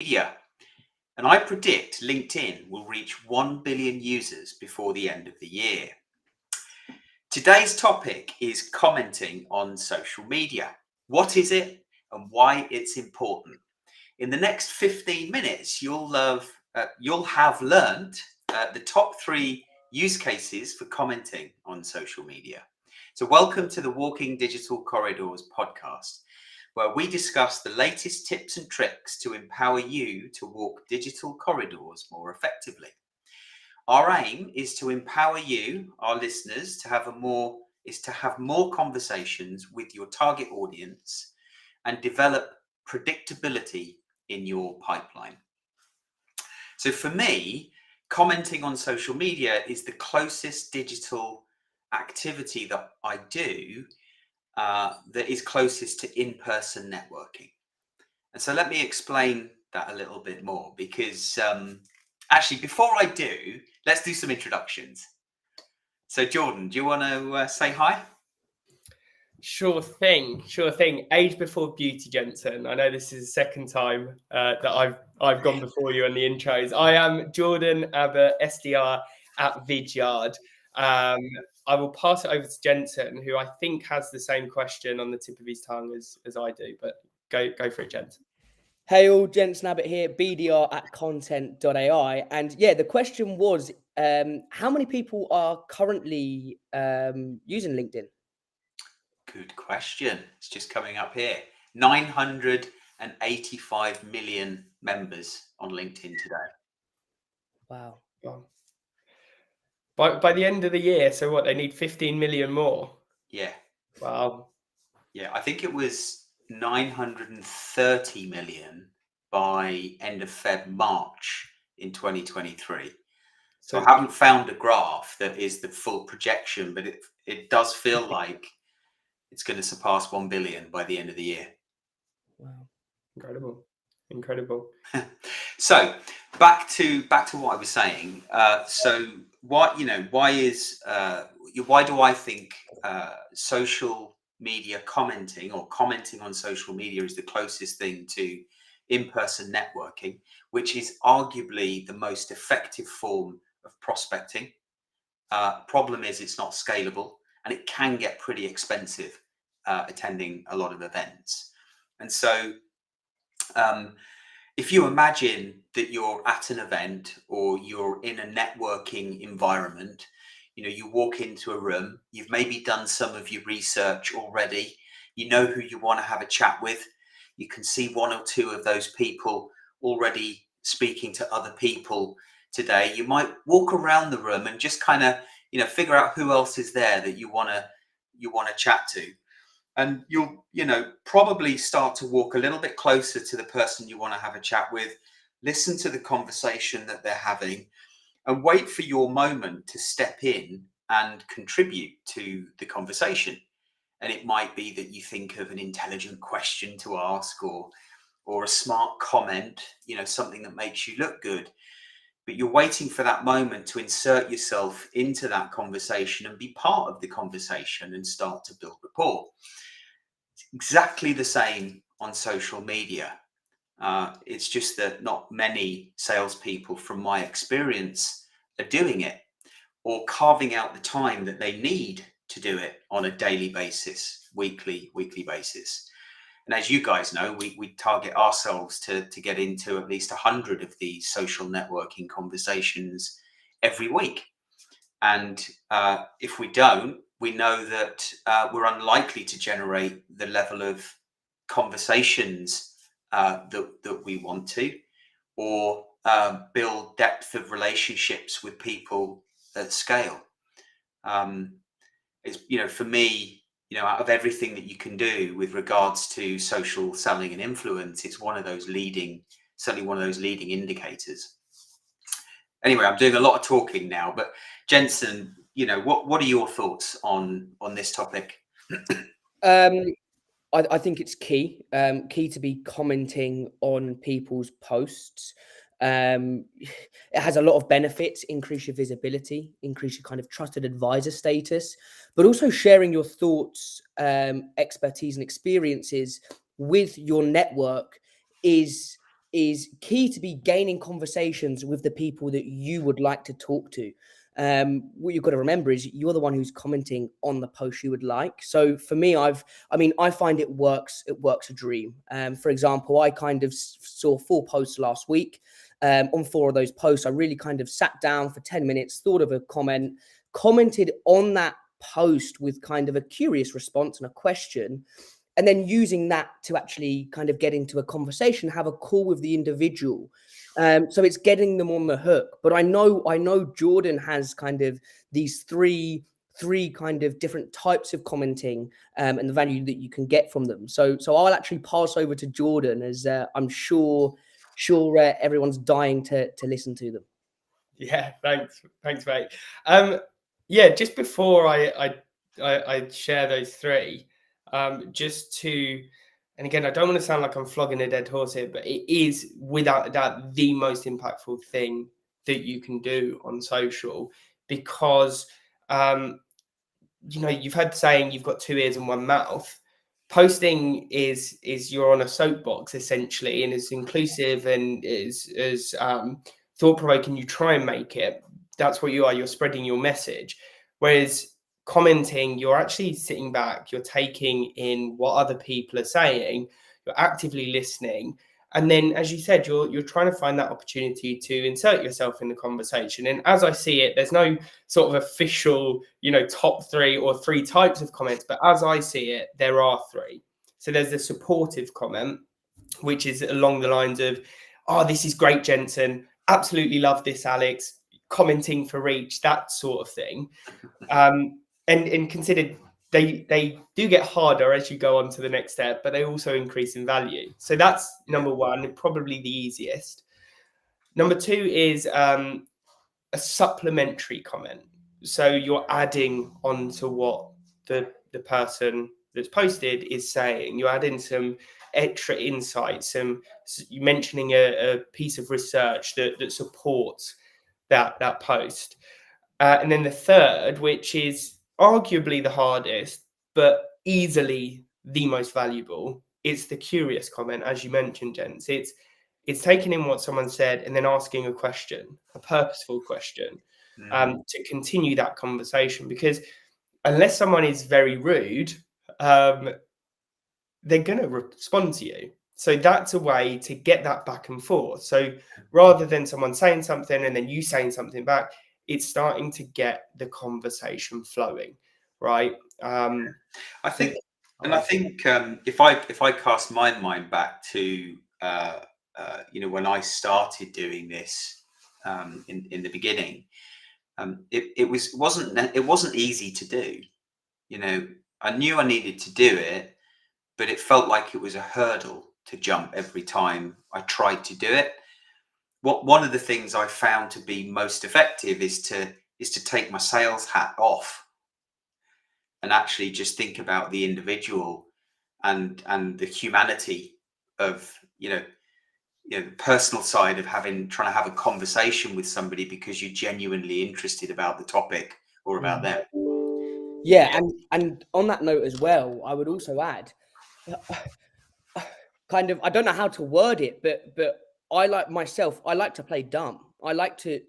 Media. And I predict LinkedIn will reach 1 billion users before the end of the year. Today's topic is commenting on social media. What is it and why it's important? In the next 15 minutes, you'll have learned the top 3 use cases for commenting on social media. So welcome to the Walking Digital Corridors podcast, where we discuss the latest tips and tricks to empower you to walk digital corridors more effectively. Our aim is to empower you, our listeners, to have more conversations with your target audience and develop predictability in your pipeline. So for me, commenting on social media is the closest digital activity that I do that is closest to in-person networking. And so let me explain that a little bit more, because actually, before I do, let's do some introductions. So Jordan, do you want to say hi? Sure thing. Age before beauty, Jensen. I know this is the second time that I've gone before you on the intros. I am Jordan Abbott, SDR at Vidyard. I will pass it over to Jensen, who I think has the same question on the tip of his tongue as I do. But go for it, Jensen. Hey all, Jensen Abbott here, BDR at content.ai. And yeah, the question was, how many people are currently using LinkedIn? Good question. It's just coming up here. 985 million members on LinkedIn today. Wow. By the end of the year, so what, they need 15 million more? Yeah. Wow. Yeah, I think it was 930 million by end of March in 2023. So I haven't found a graph that is the full projection, but it does feel like it's going to surpass 1 billion by the end of the year. Wow. Incredible. So back to what I was saying. So why do I think social media commenting or commenting on social media is the closest thing to in-person networking, which is arguably the most effective form of prospecting? Problem is it's not scalable, and it can get pretty expensive attending a lot of events. And so if you imagine that you're at an event or you're in a networking environment, you walk into a room, you've maybe done some of your research already, you know who you want to have a chat with, you can see one or two of those people already speaking to other people today. You might walk around the room and just kind of, figure out who else is there that you want to chat to. And you'll, probably start to walk a little bit closer to the person you want to have a chat with, listen to the conversation that they're having, and wait for your moment to step in and contribute to the conversation. And it might be that you think of an intelligent question to ask, or a smart comment, something that makes you look good. But you're waiting for that moment to insert yourself into that conversation and be part of the conversation and start to build rapport. It's exactly the same on social media. It's just that not many salespeople, from my experience, are doing it or carving out the time that they need to do it on a daily basis, weekly basis. And as you guys know, we target ourselves to get into at least 100 of these social networking conversations every week. And if we don't, we know that we're unlikely to generate the level of conversations that we want to, or build depth of relationships with people at scale. It's, for me, out of everything that you can do with regards to social selling and influence, it's certainly one of those leading indicators. Anyway, I'm doing a lot of talking now, but Jensen, what are your thoughts on this topic? I think it's key to be commenting on people's posts. It has a lot of benefits: increase your visibility, increase your kind of trusted advisor status, but also sharing your thoughts, expertise, and experiences with your network is is key to be gaining conversations with the people that you would like to talk to. What you've got to remember is you're the one who's commenting on the post you would like. So for me, I find it works a dream. For example, I kind of saw 4 posts last week. On 4 of those posts, I really kind of sat down for 10 minutes, thought of a comment, commented on that post with kind of a curious response and a question, and then using that to actually kind of get into a conversation, have a call with the individual. So it's getting them on the hook. But I know Jordan has kind of these three kind of different types of commenting, and the value that you can get from them. So I'll actually pass over to Jordan, as I'm sure everyone's dying to listen to them. Yeah, thanks, mate. Yeah, just before I share those 3, just to, and again, I don't want to sound like I'm flogging a dead horse here, but it is without a doubt the most impactful thing that you can do on social, because you've heard the saying, you've got 2 ears and 1 mouth. Posting is you're on a soapbox essentially, and it's inclusive and is thought-provoking. You try and make it. That's what you are. You're spreading your message. Whereas commenting, you're actually sitting back. You're taking in what other people are saying. You're actively listening. And then, as you said, you're trying to find that opportunity to insert yourself in the conversation. And as I see it, there's no sort of official, top 3 or 3 types of comments. But as I see it, there are 3. So there's the supportive comment, which is along the lines of, "Oh, this is great, Jensen. Absolutely love this, Alex. Commenting for reach," that sort of thing. And consider they do get harder as you go on to the next step, but they also increase in value. So that's number 1, probably the easiest. Number 2 is a supplementary comment. So you're adding on to what the person that's posted is saying. You're adding some extra insights, you mentioning a piece of research that supports that post. And then the third, which is arguably the hardest, but easily the most valuable, it's the curious comment, as you mentioned, Jens. It's taking in what someone said and then asking a question, a purposeful question, to continue that conversation. Because unless someone is very rude, they're going to respond to you. So that's a way to get that back and forth. So rather than someone saying something and then you saying something back, it's starting to get the conversation flowing, right? I think if I cast my mind back to when I started doing this in the beginning, it wasn't easy to do. I knew I needed to do it, but it felt like it was a hurdle to jump every time I tried to do it. One of the things I found to be most effective is to take my sales hat off and actually just think about the individual and the humanity of the personal side of trying to have a conversation with somebody because you're genuinely interested about the topic or about them. Yeah, and on that note as well, I would also add, kind of, I don't know how to word it, but I like to play dumb. I like to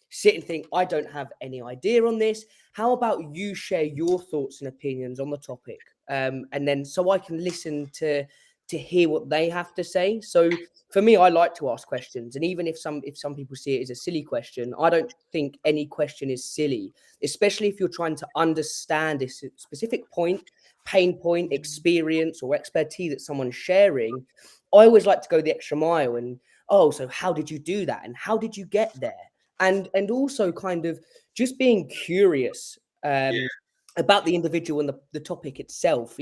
sit and think, I don't have any idea on this. How about you share your thoughts and opinions on the topic? And then so I can listen to hear what they have to say. So for me, I like to ask questions. And even if some people see it as a silly question, I don't think any question is silly, especially if you're trying to understand a specific point, pain point, experience, or expertise that someone's sharing. I always like to go the extra mile and, so how did you do that? And how did you get there? And also kind of just being curious about the individual and the topic itself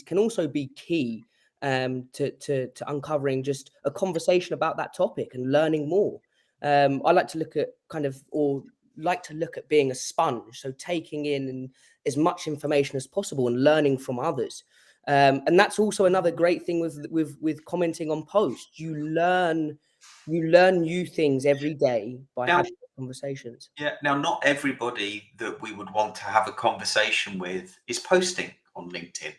can also be key to uncovering just a conversation about that topic and learning more. I like to look at being a sponge, so taking in as much information as possible and learning from others. And that's also another great thing with commenting on posts. You learn new things every day by having conversations. Yeah. Now, not everybody that we would want to have a conversation with is posting on LinkedIn.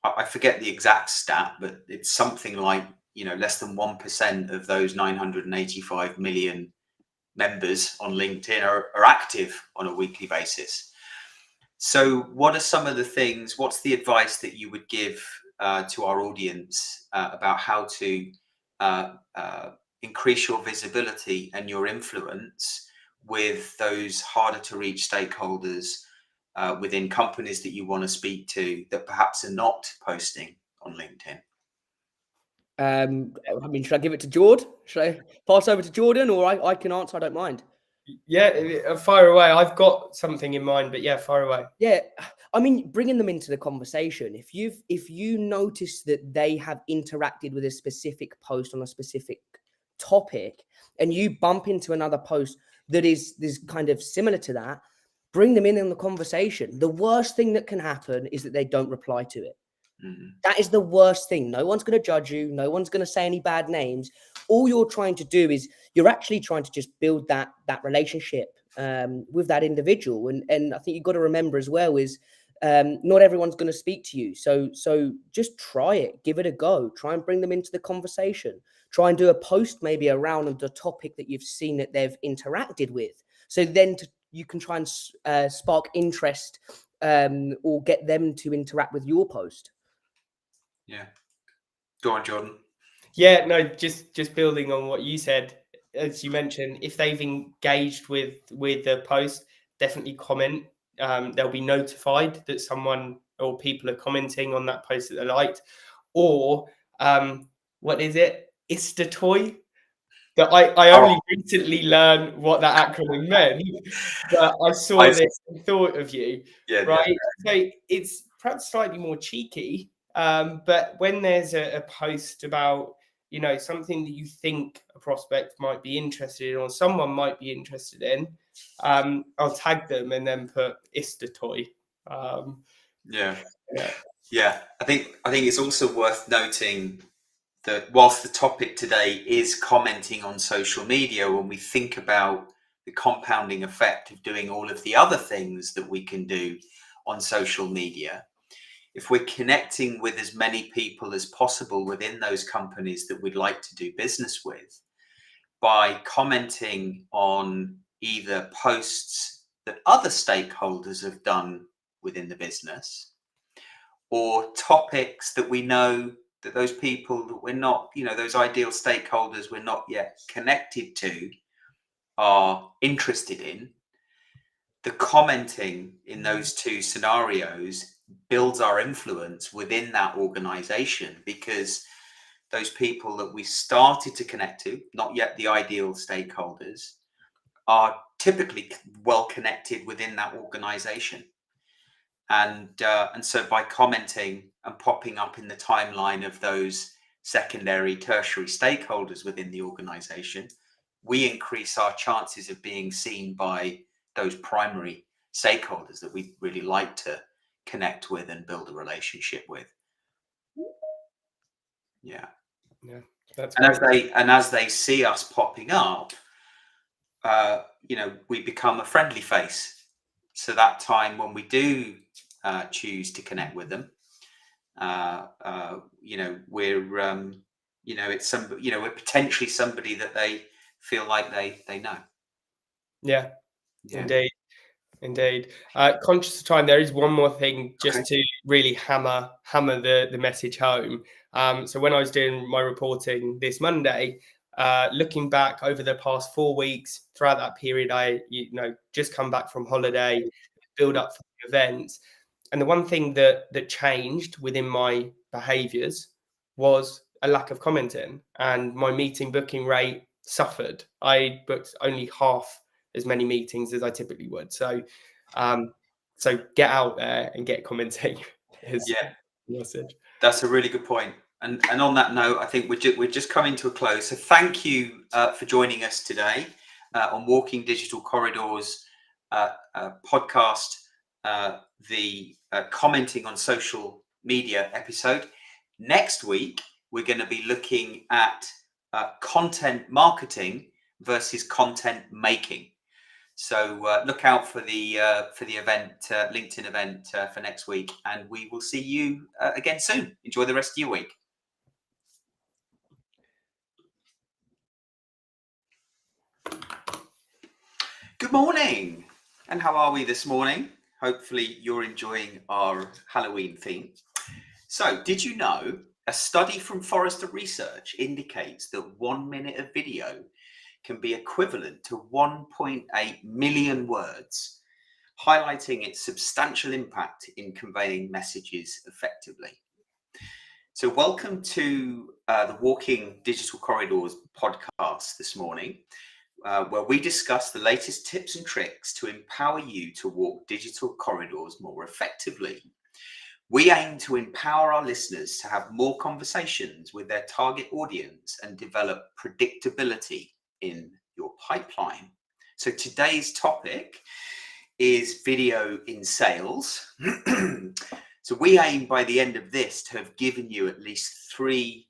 I forget the exact stat, but it's something like less than 1% of those 985 million members on LinkedIn are active on a weekly basis. So what are some of the things, what's the advice that you would give to our audience about how to increase your visibility and your influence with those harder to reach stakeholders within companies that you want to speak to that perhaps are not posting on LinkedIn? I mean, should I give it to Jord? Should I pass over to Jordan, or I can answer? I don't mind. Yeah, fire away. I've got something in mind, but yeah, fire away. Yeah, I mean, bringing them into the conversation. If you notice that they have interacted with a specific post on a specific topic, and you bump into another post that is kind of similar to that, bring them in the conversation. The worst thing that can happen is that they don't reply to it. Mm-hmm. That is the worst thing. No one's going to judge you. No one's going to say any bad names. All you're trying to do is you're actually trying to just build that relationship with that individual. And I think you've got to remember as well is not everyone's going to speak to you. So just try it. Give it a go. Try and bring them into the conversation. Try and do a post maybe around the topic that you've seen that they've interacted with. So then you can try and spark interest or get them to interact with your post. Yeah. Go on, Jordan. Yeah, no, just building on what you said, as you mentioned, if they've engaged with the post, definitely comment. They'll be notified that someone or people are commenting on that post that they liked. Or what is it? Istatoy. That I only recently learned what that acronym meant, but I saw this and thought of you. Yeah, right? yeah. So it's perhaps slightly more cheeky, but when there's a post about something that you think a prospect might be interested in or someone might be interested in, I'll tag them and then put Istatoy. Yeah. Yeah. I think it's also worth noting that whilst the topic today is commenting on social media, when we think about the compounding effect of doing all of the other things that we can do on social media, if we're connecting with as many people as possible within those companies that we'd like to do business with, by commenting on either posts that other stakeholders have done within the business, or topics that we know that those people that we're not, those ideal stakeholders we're not yet connected to are interested in, the commenting in those two scenarios builds our influence within that organization, because those people that we started to connect to, not yet the ideal stakeholders, are typically well connected within that organization. And so by commenting and popping up in the timeline of those secondary, tertiary stakeholders within the organization, we increase our chances of being seen by those primary stakeholders that we really like to connect with and build a relationship with. Yeah. That's and great. as they see us popping up, we become a friendly face. So that time when we do choose to connect with them, we're potentially somebody that they feel like they know. Yeah. Indeed. Conscious of time, there is one more thing just to really hammer the message home. So when I was doing my reporting this Monday, looking back over the past 4 weeks, throughout that period, I just come back from holiday, build up for the events. And the one thing that changed within my behaviors was a lack of commenting, and my meeting booking rate suffered. I booked only half as many meetings as I typically would. So get out there and get commenting. Message. That's a really good point. And on that note, I think we're just coming to a close. So thank you for joining us today on Walking Digital Corridors podcast, the commenting on social media episode. Next week, we're going to be looking at content marketing versus content making. So look out for the event, LinkedIn event for next week, and we will see you again soon. Enjoy the rest of your week. Good morning. And how are we this morning? Hopefully you're enjoying our Halloween theme. So, did you know a study from Forrester Research indicates that 1 minute of video can be equivalent to 1.8 million words, highlighting its substantial impact in conveying messages effectively. So, welcome to the Walking Digital Corridors podcast this morning, where we discuss the latest tips and tricks to empower you to walk digital corridors more effectively. We aim to empower our listeners to have more conversations with their target audience and develop predictability in your pipeline. So today's topic is video in sales. So we aim by the end of this to have given you at least 3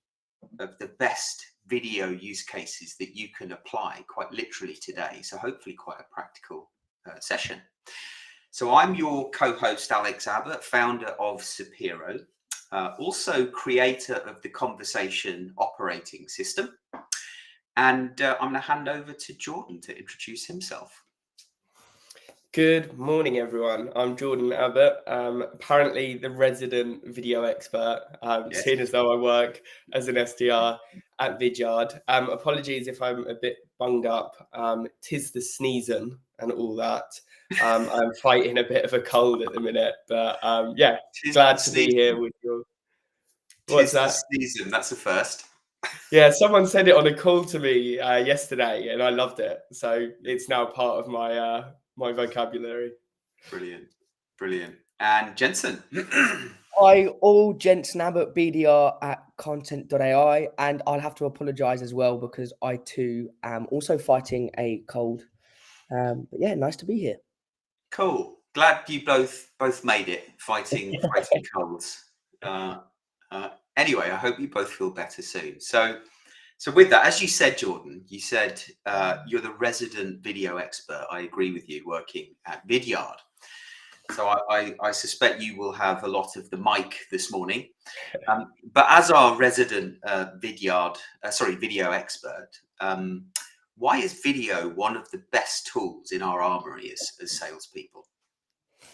of the best video use cases that you can apply quite literally today. So hopefully quite a practical session. So I'm your co-host, Alex Abbott, founder of Sapiro, also creator of the Conversation Operating System. And I'm going to hand over to Jordan to introduce himself. Good morning, everyone. I'm Jordan Abbott, apparently the resident video expert, Yes. seeing as though I work as an SDR at Vidyard. Apologies if I'm a bit bunged up. 'Tis the sneezing and all that. I'm fighting a bit of a cold at the minute, but yeah, glad to be here with you. What's that? Tis the season. That's a first. Yeah, someone said it on a call to me yesterday, and I loved it. So it's now part of my my vocabulary. Brilliant. And Jensen. Hi, all Jensen Abbott, BDR at content.ai, and I'll have to apologise as well because I too am also fighting a cold. But yeah, nice to be here. Cool. Glad you both made it fighting colds. Anyway, I hope you both feel better soon. So with that, as you said, Jordan, you said you're the resident video expert. I agree with you, working at Vidyard. So I suspect you will have a lot of the mic this morning. But as our resident video expert, why is video one of the best tools in our armory as salespeople?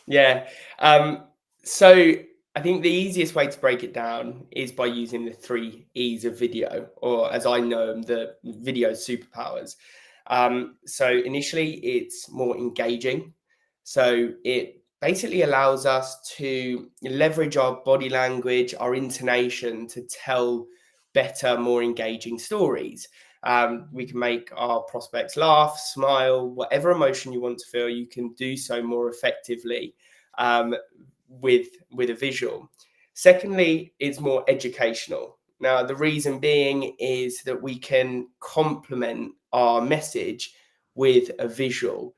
Yeah. So I think the easiest way to break it down is by using the 3 E's of video, or as I know them, the video superpowers. So initially, it's more engaging. So it basically allows us to leverage our body language, our intonation to tell better, more engaging stories. We can make our prospects laugh, smile, whatever emotion you want to feel, you can do so more effectively with a visual. Secondly, it's more educational. Now, the reason being is that we can complement our message with a visual.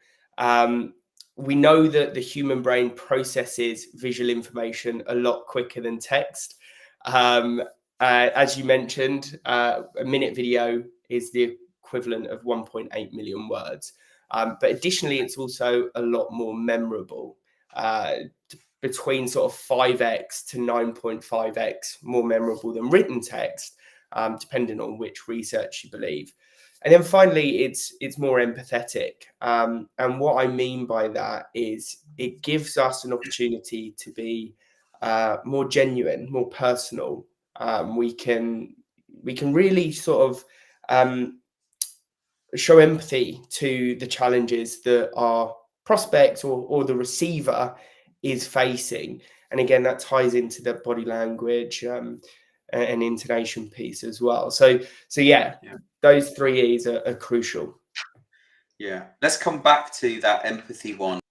We know that the human brain processes visual information a lot quicker than text. As you mentioned, a minute video is the equivalent of 1.8 million words. But additionally, it's also a lot more memorable, between sort of 5x to 9.5x more memorable than written text, depending on which research you believe. And then finally, it's more empathetic. And what I mean by that is it gives us an opportunity to be more genuine, more personal. We can really sort of show empathy to the challenges that our prospect or the receiver is facing. And again, that ties into the body language and intonation piece as well. So yeah. Those 3 E's are crucial. Yeah, let's come back to that empathy one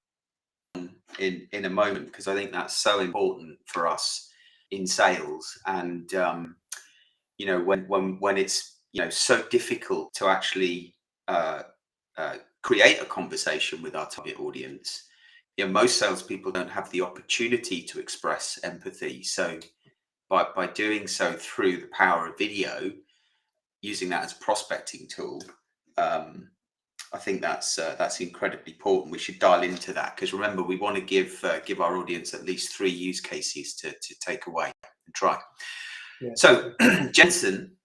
in a moment, because I think that's so important for us in sales. And you know, when it's, you know, so difficult to actually create a conversation with our target audience, you know, most salespeople don't have the opportunity to express empathy. So by doing so through the power of video, using that as a prospecting tool, I think that's incredibly important. We should dial into that, because remember, we want to give our audience at least 3 use cases to take away and try. Yeah. So Jensen,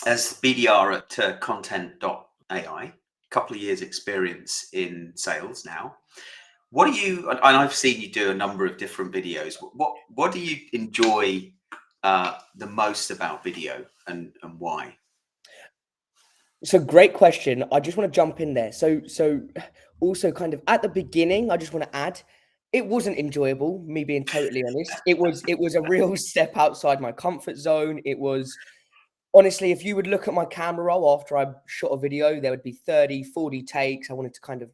as BDR at content.ai, couple of years experience in sales now. What do you, and I've seen you do a number of different videos. What do you enjoy the most about video, and why? So great question. I just want to jump in there. So also kind of at the beginning, I just want to add, it wasn't enjoyable, me being totally honest. It was a real step outside my comfort zone. It was honestly, if you would look at my camera roll after I shot a video, there would be 30, 40 takes. I wanted to kind of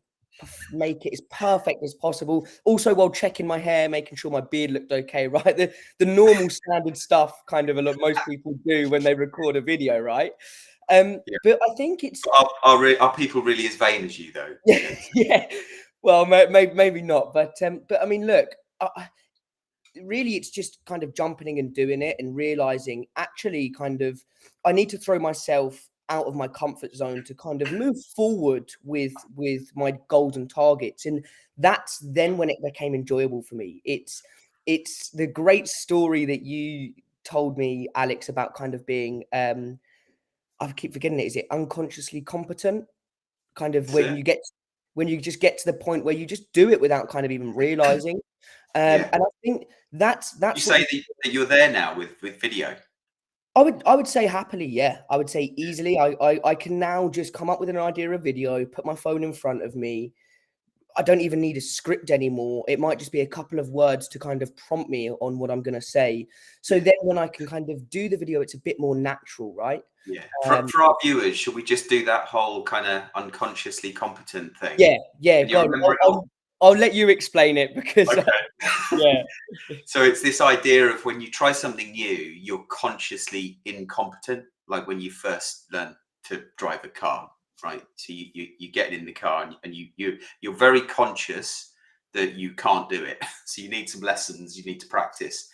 make it as perfect as possible. Also, while checking my hair, making sure my beard looked okay, right? The normal standard stuff kind of a lot most people do when they record a video, right? Yeah. But I think it's Are people really as vain as you, though? yeah, yeah. Well, maybe not, but I mean, look, really, it's just kind of jumping and doing it and realizing actually, kind of, I need to throw myself out of my comfort zone to kind of move forward with my goals and targets, and that's then when it became enjoyable for me. It's the great story that you told me, Alex, about kind of being I keep forgetting it. Is it unconsciously competent? Kind of That's it. when you just get to the point where you just do it without kind of even realizing. Yeah. And I think that's You what say that you're there now with video. I would say happily, yeah. I would say easily. I can now just come up with an idea of video, put my phone in front of me. I don't even need a script anymore. It might just be a couple of words to kind of prompt me on what I'm going to say. So then when I can kind of do the video, it's a bit more natural, right? Yeah. For our viewers, should we just do that whole kind of unconsciously competent thing? Yeah. Can you Go on. remember it all? I'll let you explain it because Okay. yeah. So it's this idea of when you try something new, you're consciously incompetent, like when you first learn to drive a car, right? So you get in the car and you're very conscious that you can't do it. So you need some lessons, you need to practice.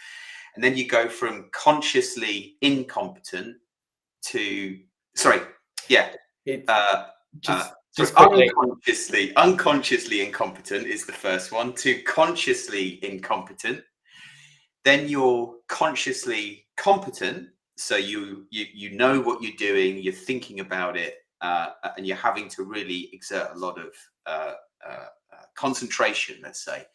And then you go from consciously incompetent to It's uh, just quickly. unconsciously incompetent is the first one, to consciously incompetent. Then you're consciously competent, so you know what you're doing, you're thinking about it, and you're having to really exert a lot of concentration, let's say,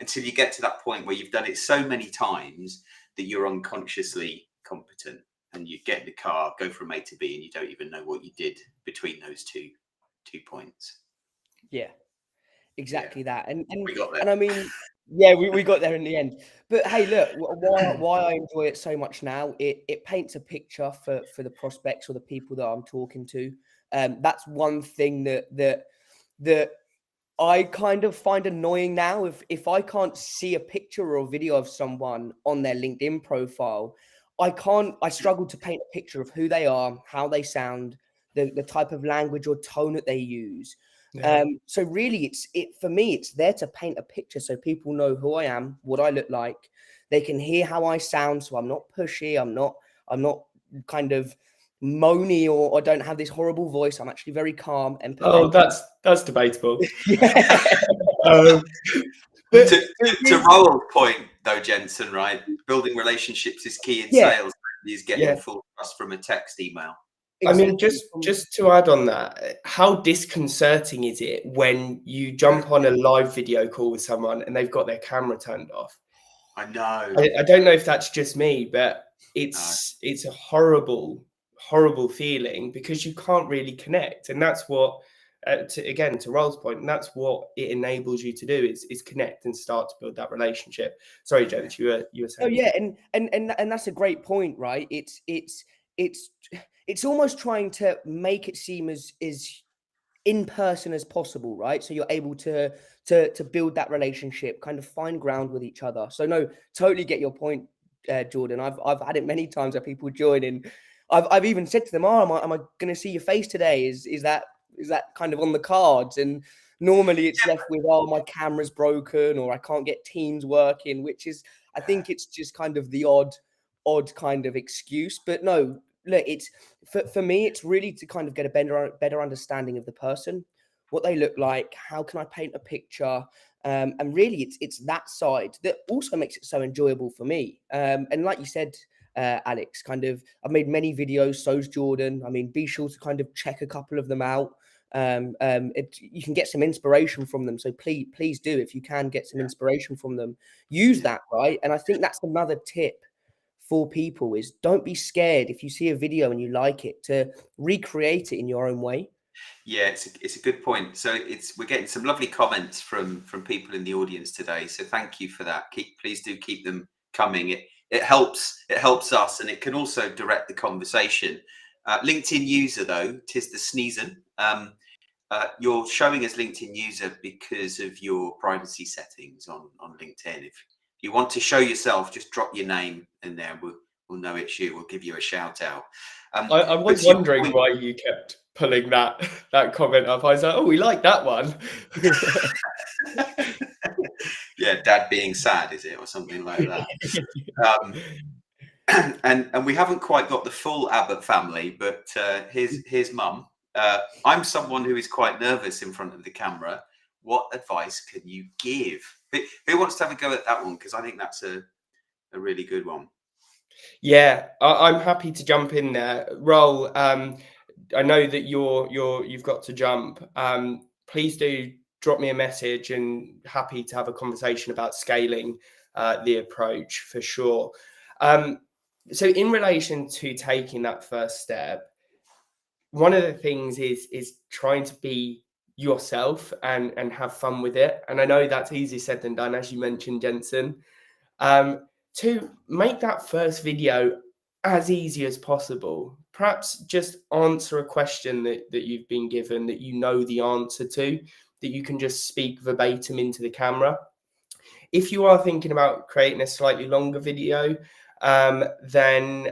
until you get to that point where you've done it so many times that you're unconsciously competent, and you get in the car, go from A to B, and you don't even know what you did between those two points. Yeah, exactly that. And We got there. and I mean, yeah, we got there in the end. But hey, look, why I enjoy it so much now, it paints a picture for the prospects or the people that I'm talking to. That's one thing that I kind of find annoying now. If I can't see a picture or video of someone on their LinkedIn profile, I struggle to paint a picture of who they are, how they sound, the type of language or tone that they use. Yeah. So really for me, it's there to paint a picture so people know who I am, what I look like. They can hear how I sound, so I'm not pushy, I'm not kind of moany, or I don't have this horrible voice. I'm actually very calm, Oh, empathetic. that's debatable. Yeah. But to Roland's point, though, Jensen, right? Building relationships is key in sales. Is getting full trust from a text email. Exactly. I mean, just to add on that, how disconcerting is it when you jump on a live video call with someone and they've got their camera turned off? I know. I don't know if that's just me, but it's a horrible feeling because you can't really connect, and that's what. To Rol's point, and that's what it enables you to do is connect and start to build that relationship. Sorry, James, you were saying. Oh yeah, and that's a great point, right? It's almost trying to make it seem as in person as possible, right? So you're able to build that relationship, kind of find ground with each other. So no, totally get your point, Jordan. I've had it many times where people join, and I've even said to them, "Oh, am I going to see your face today? Is that kind of on the cards?" And normally it's left with, "Oh, my camera's broken," or "I can't get Teams working," which is, I think it's just kind of the odd kind of excuse. But no, look, it's for me, it's really to kind of get a better understanding of the person, what they look like, how can I paint a picture, and really it's that side that also makes it so enjoyable for me. And like you said, Alex, kind of, I've made many videos, so's Jordan. I mean, be sure to kind of check a couple of them out. You can get some inspiration from them. So please do, if you can get some inspiration from them, use that, right? And I think that's another tip for people is don't be scared if you see a video and you like it to recreate it in your own way. Yeah, it's a good point. So we're getting some lovely comments from people in the audience today. So thank you for that. Please do keep them coming. It helps us, and it can also direct the conversation. LinkedIn user though, tis the sneezing. You're showing as LinkedIn user because of your privacy settings on LinkedIn. If you want to show yourself, just drop your name in there. We'll know it's you. We'll give you a shout out. I was wondering why you kept pulling that comment up. I was like, oh, we like that one. Yeah, dad being sad, is it, or something like that? And we haven't quite got the full Abbott family, but here's mum. I'm someone who is quite nervous in front of the camera. What advice can you give? Who wants to have a go at that one? Because I think that's a really good one. Yeah, I'm happy to jump in there. Roll. I know that you've got to jump. Please do drop me a message, and happy to have a conversation about scaling the approach for sure. So in relation to taking that first step, one of the things is trying to be yourself and have fun with it. And I know that's easier said than done, as you mentioned, Jensen. To make that first video as easy as possible, perhaps just answer a question that you've been given that you know the answer to, that you can just speak verbatim into the camera. If you are thinking about creating a slightly longer video, then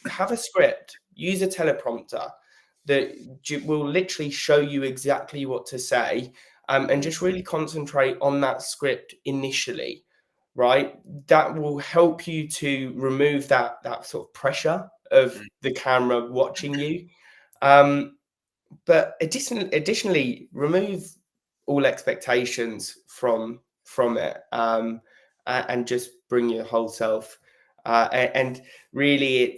have a script, use a teleprompter that will literally show you exactly what to say, and just really concentrate on that script initially, right? That will help you to remove that sort of pressure of the camera watching you. But additionally, remove all expectations from it, and just bring your whole self. And really,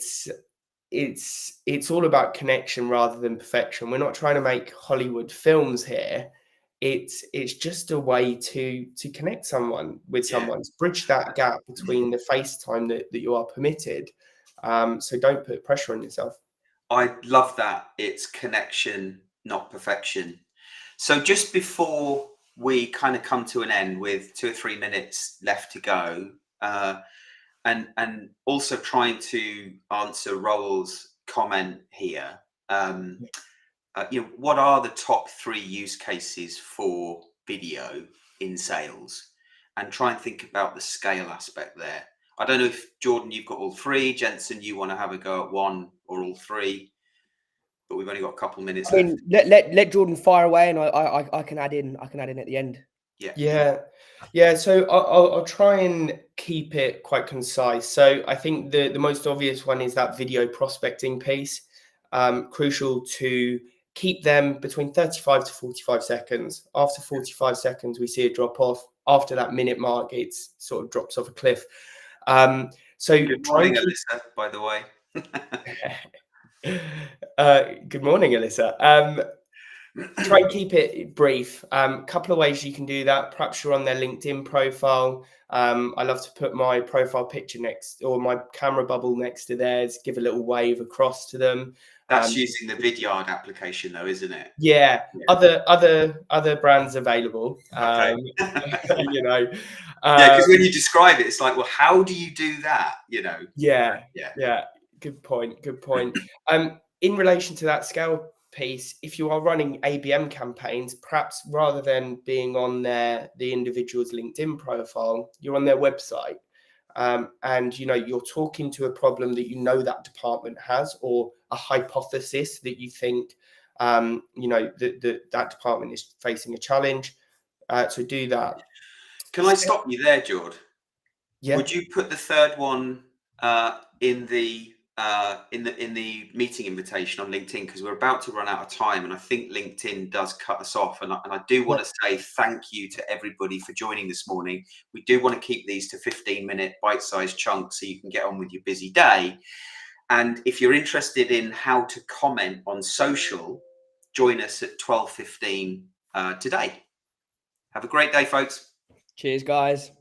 it's all about connection rather than perfection. We're not trying to make Hollywood films here. It's just a way to connect someone with someone, to bridge that gap between the FaceTime that you are permitted. So don't put pressure on yourself. I love that. It's connection, not perfection. So just before we kind of come to an end with 2 or 3 minutes left to go, and also trying to answer Raoul's comment here, what are the top 3 use cases for video in sales? And try and think about the scale aspect there. I don't know if, Jordan, you've got all 3. Jensen, you want to have a go at 1 or all 3? But we've only got a couple minutes left. Let Jordan fire away, and I can add in. I can add in at the end. Yeah. So I'll try and keep it quite concise. So I think the most obvious one is that video prospecting piece. Crucial to keep them between 35 to 45 seconds. After 45 seconds, we see a drop off. After that minute mark, it sort of drops off a cliff. So good morning, Alyssa, by the way. Good morning, Alyssa. Try and keep it brief. Couple of ways you can do that. Perhaps you're on their LinkedIn profile. I love to put my profile picture next, or my camera bubble next to theirs, give a little wave across to them. That's using the Vidyard application though, isn't it? Yeah. Other brands available. Okay. Yeah, because when you describe it, it's like, well, how do you do that? Yeah. Good point. In relation to that scale piece, if you are running ABM campaigns, perhaps rather than being on the individual's LinkedIn profile, you're on their website, and you're talking to a problem that that department has, or a hypothesis that you think that department is facing a challenge. So do that. Can I stop you there, George? Yeah. Would you put the third one in the meeting invitation on LinkedIn, because we're about to run out of time, and I think LinkedIn does cut us off, and I do want to say thank you to everybody for joining this morning. We do want to keep these to 15-minute bite-sized chunks so you can get on with your busy day. And if you're interested in how to comment on social, join us at 12:15 today. Have a great day, folks. Cheers, guys.